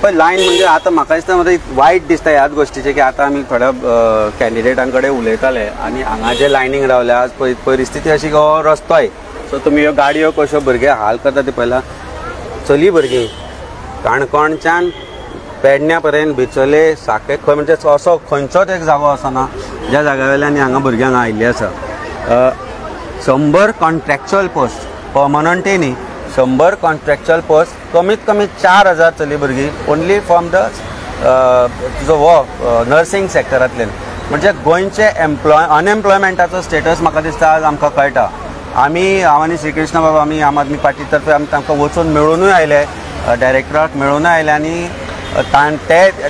पळय लायन म्हणजे आतां म्हाका दिसता वायट दिसता ह्याच गोष्टीचें की आतां आमी थोड्या कॅन्डिडेटां कडेन उलयताले आनी हांगा जे लायनीक रावल्या आज परिस्थिती अशी हो रस्तोय सो तुमी ह्यो गाडयो कश्यो भुरगे हाल करता ते पळयला चली भुरगीं काणकोणच्यान पेडण्या पर्यंत बिचोले साके खंय म्हणजे असो खंयचोच एक जागो आसना ज्या जाग्या वयल्यान हांगा भुरग्यांक आयिल्ली आसा 100 कॉन्ट्रॅक्च्युअल पोस्ट परमनंटय न्ही 100 कॉन्ट्रॅक्च्युअल पोस्ट कमीत कमी 4000 चली भुरगीं ओन्ली फ्रॉम द तुजो हो नर्सिंग सॅक्टरांतल्यान म्हणजे गोंयचे अनएम्प्लॉयमेंटाचो स्टेटस म्हाका दिसता आज आमकां कळटा हांव आनी श्रीकृष्ण बाबा आमी आम आदमी पार्टी तर्फे आमी तांकां वचून मेळूनय आयले डायरेक्टराक मेळूनय आयले आनी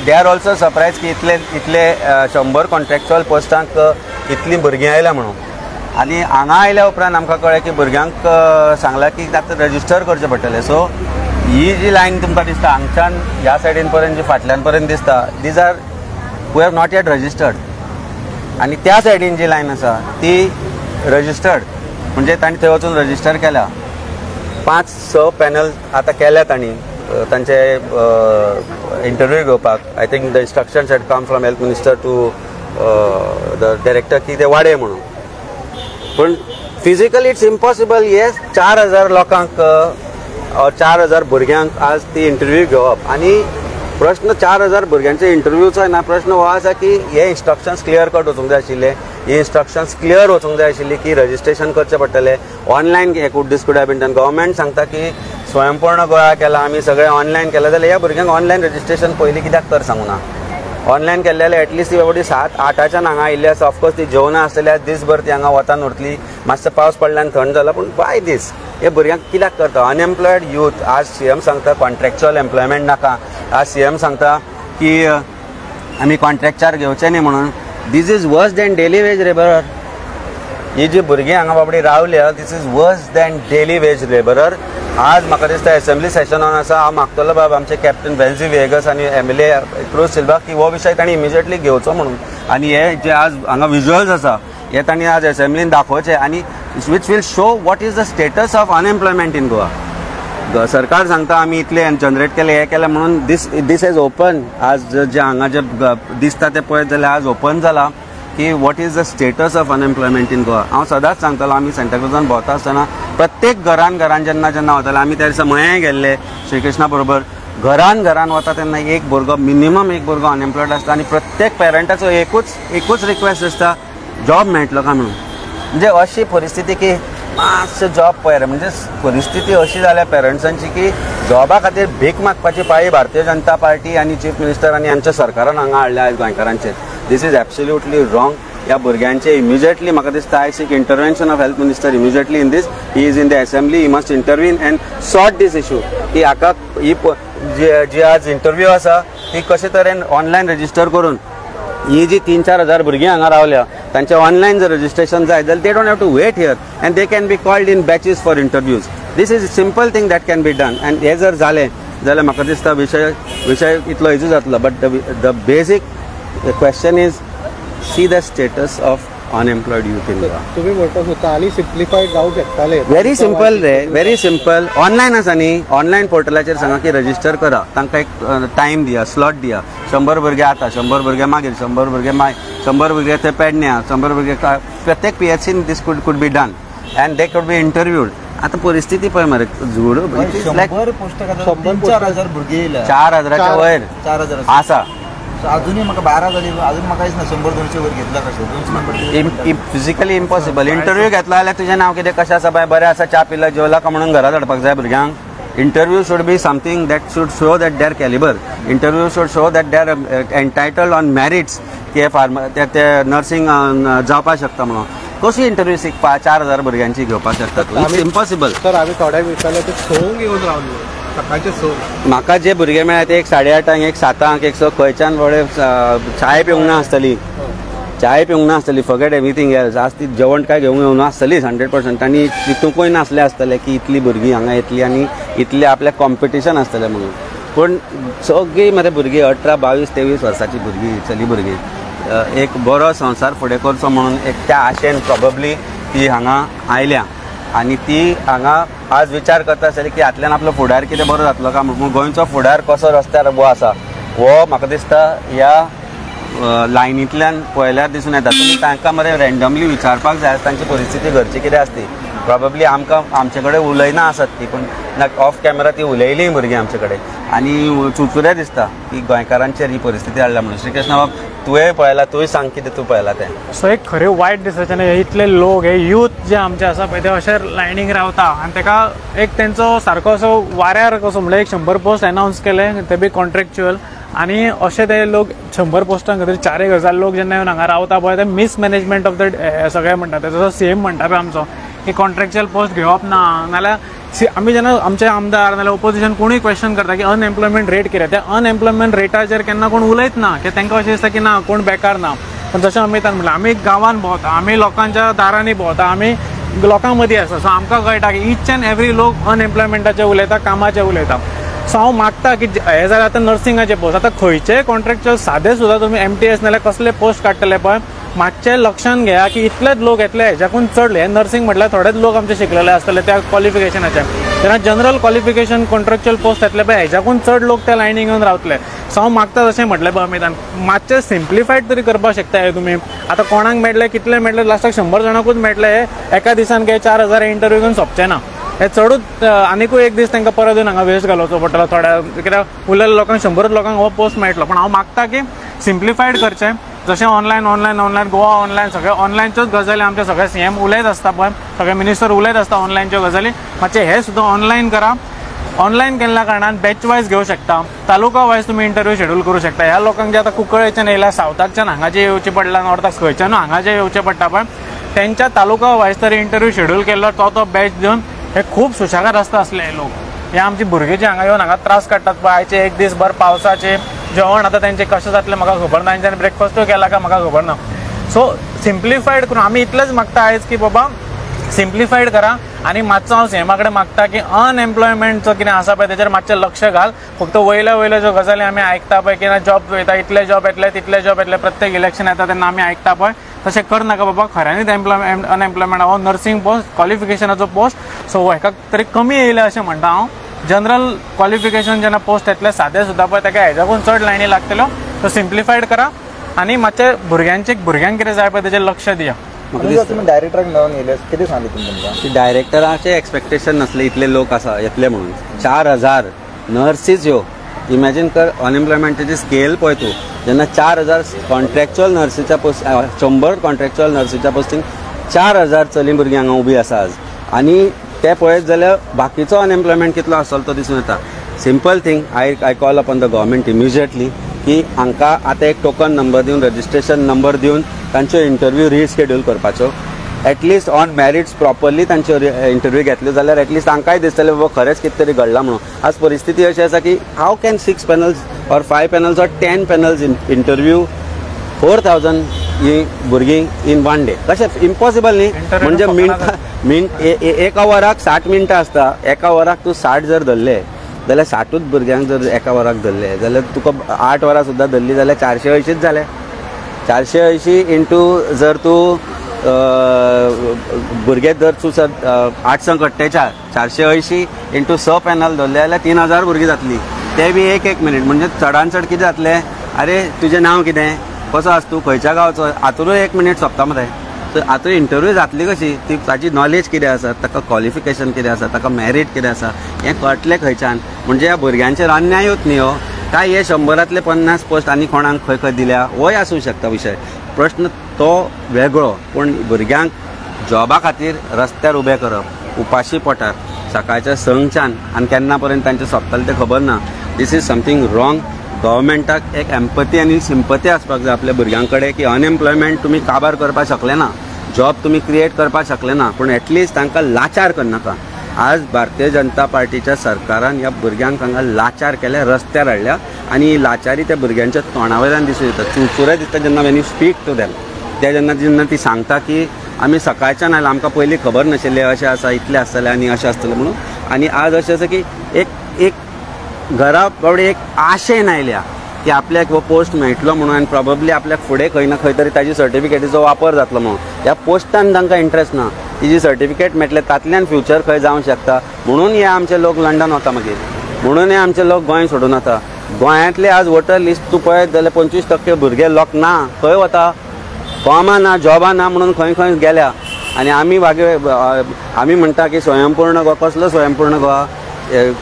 दे आर ऑल्सो सरप्रायज की इतले 100 कॉन्ट्रॅक्च्युअल पोस्टांक इतलीं भुरगीं आयल्या म्हणून आनी हांगा आयल्या उपरांत आमकां कळ्ळें की भुरग्यांक सांगलां की आतां रजिस्टर करचें पडटलें सो ही जी लायन तुमकां दिसता हांगच्यान ह्या सायडीन पर्यंत जी फाटल्यान पर्यंत दिसता these are who have not yet registered आनी त्या सायडीन जी लायन आसा ती रजिस्टर्ड म्हणजे तांणी थंय वचून रजिस्टर केल्या 5-6 पॅनल आतां केल्या तांणी तांचे इंटरव्यू घेवपाक I think the instructions had come from health minister to the director की ते वाडय म्हणून पण फिजिकली इट्स इम्पॉसिबल येस 4000 लोकांक 4000 भुरग्यांक आज ती इंटरव्यू घेवप आनी प्रश्न 4000 भुरग्यांचे इंटरव्यूचो ना प्रश्न हो आसा की हे इंस्ट्रक्शन्स क्लियर कट वचूंक जाय आशिल्ले ही इंस्ट्रक्शन्स क्लियर वचूंक जाय आशिल्ली की रजिस्ट्रेशन करचें पडटलें online this could have been done government सांगता की स्वयंपूर्ण गोळा केला आमी सगळें ऑनलायन केलें जाल्यार ह्या भुरग्यांक ऑनलायन रजिस्ट्रेशन पयलीं कित्याक कर सांगूं ना ऑनलायन केल्ले जाल्यार एटलिस्ट ती बाबडी 7-8च्यान हांगा आयिल्ली आसा ऑफकोर्स ती जेवणां आसतल्या दीसभर ती हांगा वतान उरतली मातसो पावस पडल्यान थंड जाला पूण बाय दीस हे भुरग्यांक कित्याक करता अनएम्प्लॉयड यूथ आज सीएम सांगता कॉन्ट्रॅक्च्युअल एम्प्लॉयमेंट नाका आज सीएम सांगता की आमी कॉन्ट्रॅक्टार घेवचे न्ही म्हणून this is worse than daily wage labourer ही जी भुरगीं हांगा बाबडी रावल्या this is worse than daily wage labourer आज म्हाका दिसता असेंब्ली सेशनान आसा हांव मागतलो बाब आमचे कॅप्टन बेन्झी वेगस आनी एमएलए क्रूज सिल्वा की हो विशय तांणी इमिजिएटली घेवचो म्हणून आनी हे जे आज हांगा विज्युअल्स आसा हे तांणी आज असेंब्लीन दाखोवचे आनी which will show what is the status of unemployment इन गोवा सरकार सांगता आमी इतले जनरेट केले हे केले म्हणून दीस इज ओपन आज जे हांगा जे दिसता ते पळयत जाल्यार आज ओपन जाला की what is the status of unemployment इन गोवा हांव सदांच सांगतालो आमी सेंटाक्रुजान भोंवता आसतना प्रत्येक घरान जेन्ना वताले आमी त्या दिसा मयां गेल्ले श्रीकृष्णा बरोबर घरान वता तेन्ना एक भुरगो मिनिमम एक भुरगो अनएम्प्लॉयड आसता आनी प्रत्येक पेरंटाचो एकूच रिक्वेस्ट आसता जॉब मेळटलो काय म्हणून म्हणजे अशी परिस्थिती की मातशें जॉब पळय म्हणजे परिस्थिती अशी जाल्या पेरंट्सांची की जॉबा खातीर भीक मागपाची पाळी भारतीय जनता पार्टी आनी चीफ मिनिस्टर आनी आमच्या सरकारान हांगा हाडल्या आयज गोंयकारांचेर दीस इज एब्सोल्युटली रॉंग ह्या भुरग्यांचे इमिजिएटली म्हाका दिसता I seek intervention of health minister immediately in this he is in the assembly he must intervene and sort this issue की हाका ही जी आज इंटरव्यू आसा ती कशे तरेन ऑनलायन रजिस्टर करून ही जी 3-4 हजार भुरगीं हांगा रावल्या तांचे ऑनलायन जर रजिस्ट्रेशन जाय जाल्यार they don't have to wait here and they can be called in batches for interviews this is simple thing that can be done and हे जर जालें जाल्यार म्हाका दिसता विशय इतलो इजू जातलो but the basic question is see the status of unemployed youth in Goa तुम्ही म्हणटा स्वता आनी सिम्प्लिफाईड जावंक शकताले व्हेरी सिंपल रे व्हेरी सिंपल ऑनलायन आसा न्ही ऑनलायन पोर्टलाचेर सांगा की रजिस्टर करा तांकां एक टायम दिया स्लॉट दिया 100 भुरगे आता 100 भुरगे मागीर 100 भुरगे 100 भुरगे थंय पेडण्या 100 भुरगे प्रत्येक पीएचसीन this could be done and they could be interviewed आता परिस्थिती पळय मरे झूड 100 पोस्ट 4,000 भुरगे 4,000च्या वयर 4,000 आसा अजूनही म्हाका 12 जाली अजून म्हाका दिसना 100-200 वर घेतला कशें फिजिकली इम्पॉसिबल इंटरव्यू घेतला जाल्यार तुजें नांव कितें कशें आसा बाय बरें आसा च्या पिला जेवला काय म्हणून घरा धाडपाक जाय भुरग्यांक interview should be something that should show that they are calibre interview should show that they are entitled on merits की ते नर्सिंग जावपाक शकता म्हणून कशी इंटरव्यू शिकपा 4,000 भुरग्यांची घेवपाक शकता इट्स इम्पॉसिबल सर आमी थोड्यांक विचारलें ते सोंग येवन रावले सकाळचे सोंग म्हाका जे भुरगे मेळ्ळे ते एक 8:30 एक 7 एक खंयच्यान थोडे चाय पिवंक ना आसतली फॉरगेट एवरीथिंग एल्स आज ती जेवण काय घेवंक येवना आसतलीच 100% आनी चिंतूंकय नासलें आसतलें की इतली भुरगीं हांगा येतली आनी इतलें आपल्या कॉम्पिटिशन आसतलें म्हणून पूण सगळीं मरे भुरगीं 18, 22, 23 वर्सांची भुरगीं चली भुरगीं एक बरो संवसार फुडें करचो म्हणून एक त्या आशेन प्रॉबब्ली ती हांगा आयल्या आनी ती हांगा आज विचार करता आसतली की हातल्यान आपलो फुडार कितें बरो जातलो काय म्हणून गोंयचो फुडार कसो रस्त्यार उबो आसा हो म्हाका दिसता ह्या लायनींतल्यान पळयल्यार दिसून येता. तुमी तांकां मरे रँडमली विचारपाक जाय तांची परिस्थिती घरची कितें आसती. प्रॉबेबली आमकां आमचे कडेन उलयना आसत ती, पूण ऑफ कॅमेरा ती उलयलीं भुरगीं आमचे कडेन आनी चुचुरें दिसता की गोंयकारांचेर ही परिस्थिती हाडल्या म्हणून. श्री कृष्ण बाब तुवें पळयलां, तुवें सांग कितें तूं पळयलां तें. सो एक खरें वायट दिसता हे इतले लोक हे यूथ जे आमचे आसा पळय ते अशे लायनीक रावता आनी ताका एक तेंचो सारको असो वाऱ्यार कसो म्हणल्यार 100 पोस्ट अनावन्स केले ते बी कॉन्ट्रॅक्च्युअल आनी अशे ते लोक 100 पोस्टां खातीर 4000 लोक जेन्ना येवन हांगा रावता पळय ते मिसमॅनेजमेंट ऑफ द सगळें म्हणटा ते जसो सीएम म्हणटा पळय आमचो की कॉन्ट्रॅक्च्युअल पोस्ट घेवप ना नाल्यार आमी जेन्ना आमचे आमदार नाल्यार ओपोजिशन कोणूय क्वेश्चन करता की अनएम्प्लॉयमेंट रेट कितें त्या अनएम्प्लॉयमेंट रेटाचेर केन्ना कोण उलयत ना की तांकां अशें दिसता की ना कोण बेकार ना. पण जशें अमितान म्हणलें आमी गांवांत भोंवता, आमी लोकांच्या दारांनी भोंवता, आमी लोकां मदीं आसा. सो आमकां कळटा की ईच एंड एवरी लोक अनएम्प्लॉयमेंटाचे उलयता, कामाचे उलयता. सो हांव मागता की हे जाल्यार आतां नर्सिंगाचे पोस्ट आतां खंयचेय कॉन्ट्रॅक्च्युअल सादे सुद्दां तुमी MTS नाल्यार कसले पोस्ट काडटले पळय मातशें लक्षान घेया की इतलेच लोक येतले हेज्याकून चड हे नर्सिंग म्हटल्यार थोडेच लोक आमचे शिकलेले आसतले त्या क्वॉलिफिकेशनाचे. जेन्ना जनरल क्वॉलिफिकेशन कॉन्ट्रॅक्च्युअल पोस्ट येतले पळय हेज्याकून चड लोक त्या लायनीक येवन रावतले. सो हांव मागता जशें म्हटलें पळय अमितान मातशें सिम्प्लिफायड तरी करपाक शकता हे तुमी. आतां कोणाक मेळटले कितले मेळटले लास्टाक 100 जाणांकूच मेळटले हे एका दिसान काय 4000 इंटरव्यू घेवन सोंपचे ना. हे चडूच आनीकूय एक दीस तांकां परत येवन हांगा वेस्ट घालोवचो पडटलो थोड्या कित्याक उरलेल्या लोकांक 100 लोकांक हो पोस्ट मेळटलो. पण हांव मागता की सिम्प्लिफायड करचें जशें ऑनलायन गोवा ऑनलायन सगळे ऑनलायनच्योच गजाली आमचे सगळे CM उलयत आसता पळय सगळे मिनिस्टर उलयत आसता ऑनलायनच्यो गजाली मातशें हे सुद्दां ऑनलायन करा. ऑनलायन केल्ल्या कारणान बॅच वायज घेवं शकता, तालुका वायज तुमी इंटरव्यू शेड्यूल करूं शकता. ह्या लोकांक जे आतां कुंकळ्ळेच्यान येयल्या सावथाकच्यान हांगाचे येवचें पडलां नॉर्थाक खंयच्यान हांगाचे येवचें पडटा पळय तेंच्या तालुका वायज तरी इंटरव्यू शेड्यूल केल्लो तो बॅच दिवन हे खूब सुशेगाद आसता असले हे लोक. हे आमची भुरगीं जे हांगा येवन हांगा त्रास काडटात पळय आयचे एक दीस भर पावसाचे जेवण आतां तेंचें कशें जातलें म्हाका खबर ना, तेंच्यांनी ब्रेकफास्टूय केला काय म्हाका खबर ना. सो सिम्प्लिफायड करून आमी इतलेंच मागता आयज की बाबा सिम्प्लिफायड करा आनी मातसो हांव CMा कडेन मागता की अनएम्प्लॉयमेंटचो कितें आसा पळय तेचेर मातशें लक्ष घाल. फक्त वयल्या ज्यो गजाली आमी आयकता पळय की जॉब वयता इतले जॉब येतले तितले जॉब येतले प्रत्येक इलेक्शन येता तेन्ना आमी आयकता पळय तशें करनाका बाबा. खऱ्यांनीच अनएम्प्लॉयमेंट हो नर्सिंग पोस्ट क्वॉलिफिकेशनाचो पोस्ट सो हेका तरी कमी येयले अशें म्हणटा हांव. जनरल क्वॉलिफिकेशन जेन्ना पोस्ट येतले सादे सुद्दां पळय ताका हेज्याकून चड लायनी लागतल्यो. सो सिम्प्लिफायड करा आनी मातशें भुरग्यांक कितें जाय पळय तेचेर लक्ष दिया. तुम्ही डायरेक्टराक मेळून येयले कितें सांगलें तुमकां? डायरेक्टराचे एक्सपेक्टेशन नासले इतले लोक आसा येतले म्हणून. 4000 नर्सीज ह्यो इमॅजीन कर अनएम्प्लॉयमेंटाची स्केल पळय तूं जेन्ना 4000 कॉन्ट्रॅक्च्युअल नर्सीच्या पोस्ट 100 कॉन्ट्रॅक्च्युअल नर्सीच्या पोस्टींग 4000 चली भुरगीं हांगा उबी आसा आज. आनी ते पळयत जाल्यार बाकीचो अनएम्प्लॉयमेंट कितलो आसतलो तो दिसून येता. Simple thing I call upon the government immediately की हांकां आतां एक टोकन नंबर दिवन रजिस्ट्रेशन नंबर दिवन तांचो इंटरव्यू रिशेड्यूल करपाचो. एटलिस्ट ऑन मॅरिट्स प्रॉपरली तांच्यो इंटरव्यू घेतल्यो जाल्यार एटलिस्ट तांकांय दिसतलें बाबा खरेंच कितें तरी घडलां म्हणून. आज परिस्थिती अशी आसा की how can 6 panels or 5 panels or 10 panels interview 4000 ही भुरगीं इन 1 डे कशें इम्पॉसिबल न्ही. म्हणजे एका वराक 60 मिनटां आसता. एका वराक तूं 60 जर धरले जाल्यार 60च भुरग्यांक जर एका वराक धरले जाल्यार तुका 8 वरां सुद्दां धरली जाल्यार 480च जाले. 480 इंटू जर तूं भुरगे जर तूं 848 480 इंटू 6 पॅनल धरले जाल्यार 3000 भुरगीं जातली. ते बी एक मिनीट म्हणजे चडान चड कितें जातलें. अरे तुजें नांव कितें, कसो आसा तूं, खंयच्या गांवचो, हातूंय 1 मिनीट सोंपता मरे. सो हातूंत इंटरव्यू जातली कशी ती ताची नॉलेज कितें आसा, ताका क्वॉलिफिकेशन कितें आसा, ताका मॅरीट कितें आसा हें कळटलें खंयच्यान. म्हणजे ह्या भुरग्यांचेर अन्यायूच न्ही हो काय हे 100तले 50 पोस्ट आनी कोणाक खंय खंय दिल्या होय आसूं शकता विशय. प्रश्न तो वेगळो. पूण भुरग्यांक जॉबा खातीर रस्त्यार उबें करप उपाशी पोटार सकाळच्या संकच्यान आनी केन्ना पर्यंत तांचें सोंपतलें तें खबर ना. This is something wrong. गव्हर्मेंटाक एक एम्पथी आनी सिंपथी आसपाक जाय आपल्या भुरग्यां कडेन की अनएम्प्लॉयमेंट तुमी काबार करपाक शकले ना, जॉब तुमी क्रिएट करपाक शकले ना, पूण एटलिस्ट तांकां लाचार करनाका. आज भारतीय जनता पार्टीच्या सरकारान ह्या भुरग्यांक हांगा लाचार केल्या, रस्त्यार हाडल्या आनी ही लाचारी त्या भुरग्यांच्या तोंडा वयल्यान दिसून येता. चुरचुरे दिसता जेन्ना when you speak to them. ते जेन्ना ती सांगता की आमी सकाळच्यान आयला आमकां पयलीं खबर नाशिल्लें अशें आसा इतलें आसतलें आनी अशें आसतलें म्हणून. आनी आज अशें आसा की एक घरा बावडे एक आशेन आयल्या की आपल्याक हो पोस्ट मेळटलो म्हणून आनी प्रॉबब्ली आपल्याक फुडें खंय ना खंय तरी ताजी सर्टिफिकेटीचो वापर जातलो म्हणून. ह्या पोस्टान तांकां इंट्रस्ट ना. ती जी सर्टिफिकेट मेळटले तातल्यान फ्युचर खंय जावंक शकता म्हणून हे आमचे लोक लंडन वता मागीर. म्हणून हे आमचे लोक गोंय सोडून वता. गोंयांतले आज वोटर लिस्ट तूं पळयत जाल्यार 25% भुरगे लोक ना. खंय वता? कामां ना, जॉबां ना म्हणून खंय खंय गेल्या. आनी आमी आमी म्हणटा की स्वयंपूर्ण गोवा. कसलो स्वयंपूर्ण गोवा?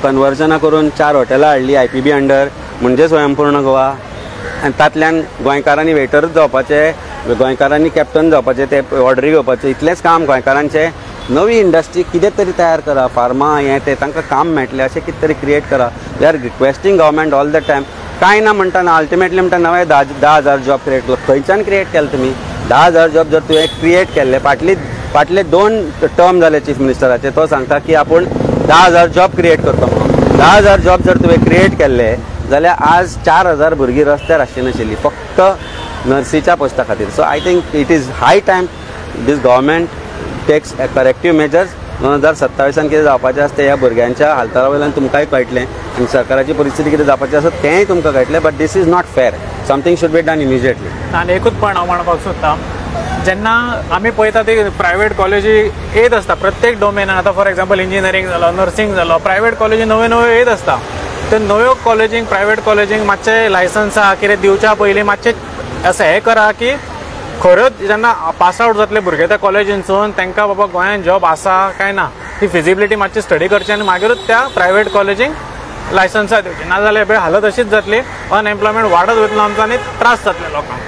कन्वर्जना करून 4 हॉटेलां हाडली IPB अंडर म्हणजे स्वयंपूर्ण गोवा. आनी तातल्यान गोंयकारांनी वेटरच जावपाचे, गोंयकारांनी कॅप्टन जावपाचे, ते ऑर्डरी घेवपाचे, इतलेंच काम गोंयकारांचे. नवी इंडस्ट्री कितें तरी तयार करा. फार्मा हें तें तांकां काम मेळटलें अशें कितें तरी क्रिएट करा. We are requesting government all the time. कांय ना म्हणटा अल्टिमेटली म्हणटा नवे 10,000 जॉब क्रिएट केलो. खंयच्यान क्रिएट केले तुमी? 10,000 जॉब जर तुवें क्रिएट केल्ले, फाटले 2 टर्म जाले चीफ मिनिस्टराचे, तो सांगता की आपूण 10,000 जॉब क्रिएट करतो म्हणून. 10,000 जॉब जर तुवें क्रिएट केल्ले जाल्यार आज 4,000 भुरगीं रस्त्यार आसची नाशिल्लीं फक्त नर्सीच्या पोस्टा खातीर. So I think it is high time this government takes corrective measures. 2027 कितें जावपाचें आसता ह्या भुरग्यांच्या हालतारा वयल्यान तुमकांय कळटलें आनी सरकाराची परिस्थिती कितें जावपाची आसा तेंय तुमकां कळटलें. But this is not fair. Something should be done immediately. आनी एकूच पॉयंट हांव म्हणपाक सोदतां. जेन्ना आमी पळयता ती प्रायवेट कॉलेजी येत आसता प्रत्येक डोमेनान. आतां फॉर एक्झाम्पल इंजिनियरींग जालो, नर्सींग जालो, प्रायवेट कॉलेजी नव्यो येत आसता. ते नव्यो कॉलेजींक, प्रायवेट कॉलेजींक मातशें लायसन्सा कितें दिवच्या पयलीं मातशें असं हें करा की खऱ्योच जेन्ना पास आवट जातले भुरगे त्या कॉलेजींसून तांकां बाबा गोंयांत जॉब आसा काय ना ती फिजिबिलिटी मातशी स्टडी करची आनी मागीरूच त्या प्रायवेट कॉलेजींक लायसन्सां दिवची. नाजाल्यार हालत अशीच जातली, अनएम्प्लॉयमेंट वाडत वयतलो आमचो आनी त्रास जातले लोकांक.